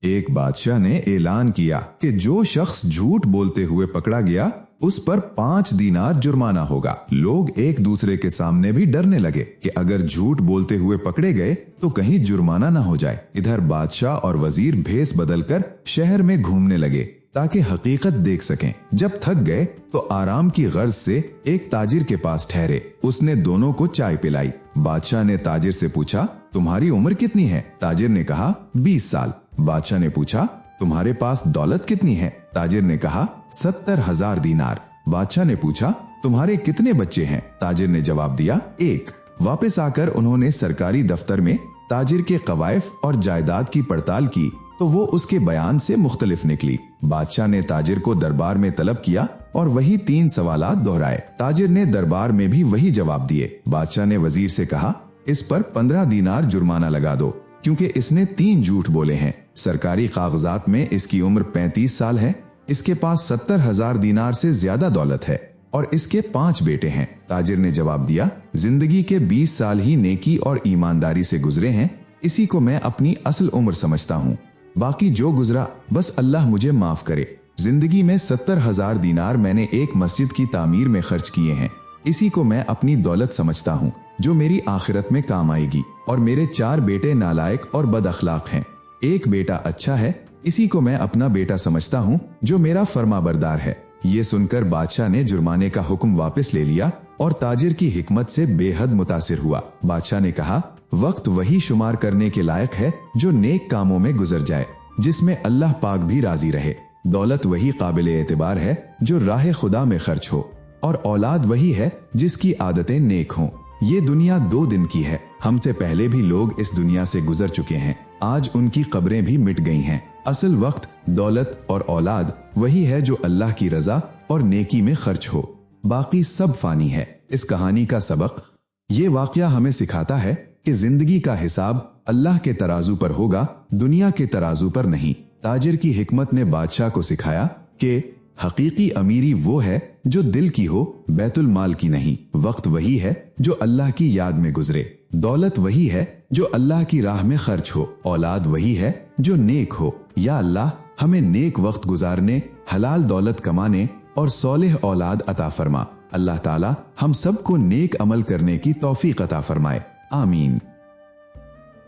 एक बादशाह ने ऐलान किया कि जो शख्स झूठ बोलते हुए पकड़ा गया उस पर 5 दीनार जुर्माना होगा। लोग एक दूसरे के सामने भी डरने लगे कि अगर झूठ बोलते हुए पकड़े गए तो कहीं जुर्माना न हो जाए। इधर बादशाह और वजीर भेस बदलकर शहर में घूमने लगे ताकि हकीकत देख सकें। जब थक गए तो आराम की गर्ज से एक ताजिर के पास ठहरे। उसने दोनों को चाय पिलाई। बादशाह ने ताजिर से पूछा, तुम्हारी उम्र कितनी है? ताजिर ने कहा, 20 साल। बादशाह ने पूछा, तुम्हारे पास दौलत कितनी है? ताजिर ने कहा, 70,000 दीनार। बादशाह ने पूछा, तुम्हारे कितने बच्चे हैं? ताजिर ने जवाब दिया, 1। वापस आकर उन्होंने सरकारी दफ्तर में ताजिर के कवायफ और जायदाद की पड़ताल की तो वो उसके बयान से मुख्तलिफ निकली। बादशाह ने ताजिर को दरबार में तलब किया और वही 3 सवालात दोहराए। ताजिर ने दरबार में भी वही जवाब दिए। बादशाह ने वजीर से कहा, इस पर 15 दीनार जुर्माना लगा दो क्योंकि इसने 3 झूठ बोले हैं। सरकारी कागजात में इसकी उम्र 35 साल है। इसके पास 70,000 दीनार से ज्यादा दौलत है और इसके 5 बेटे हैं। ताजिर ने जवाब दिया, जिंदगी के 20 साल ही नेकी और ईमानदारी से गुजरे हैं। इसी को मैं अपनी असल उम्र समझता हूँ। बाकी जो गुजरा बस अल्लाह मुझे माफ करे। जिंदगी में 70,000 दीनार मैंने एक मस्जिद की तामीर में खर्च किए हैं। इसी को मैं अपनी दौलत समझता हूँ जो मेरी आखिरत में काम आएगी। और मेरे 4 बेटे नालायक और बद अखलाक हैं। एक बेटा अच्छा है, इसी को मैं अपना बेटा समझता हूँ जो मेरा फरमाबरदार है। ये सुनकर बादशाह ने जुर्माने का हुक्म वापस ले लिया और ताजिर की हिकमत से बेहद मुतासिर हुआ। बादशाह ने कहा, वक्त वही शुमार करने के लायक है जो नेक कामों में गुजर जाए, जिसमें अल्लाह पाक भी राजी रहे। दौलत वही काबिल एतबार है जो राह खुदा में खर्च हो, और औलाद वही है जिसकी आदतें नेक हों। ये दुनिया 2 दिन की है। हमसे पहले भी लोग इस दुनिया से गुजर चुके हैं। आज उनकी कब्रें भी मिट गई हैं। असल वक्त, दौलत और औलाद वही है जो अल्लाह की रजा और नेकी में खर्च हो। बाकी सब फानी है। इस कहानी का सबक ये वाकया हमें सिखाता है कि जिंदगी का हिसाब अल्लाह के तराजू पर होगा, दुनिया के तराजू पर नहीं। ताजिर की हिकमत ने बादशाह को सिखाया कि हकीकी अमीरी वो है जो दिल की हो, बैतुल माल की नहीं। वक्त वही है जो अल्लाह की याद में गुजरे। दौलत वही है जो अल्लाह की राह में खर्च हो। औलाद वही है जो नेक हो। या अल्लाह हमें नेक वक्त गुजारने, हलाल दौलत कमाने और सौलेह औलाद अता फरमा। अल्लाह ताला हम सबको नेक अमल करने की तौफीक अता फरमाए। आमीन।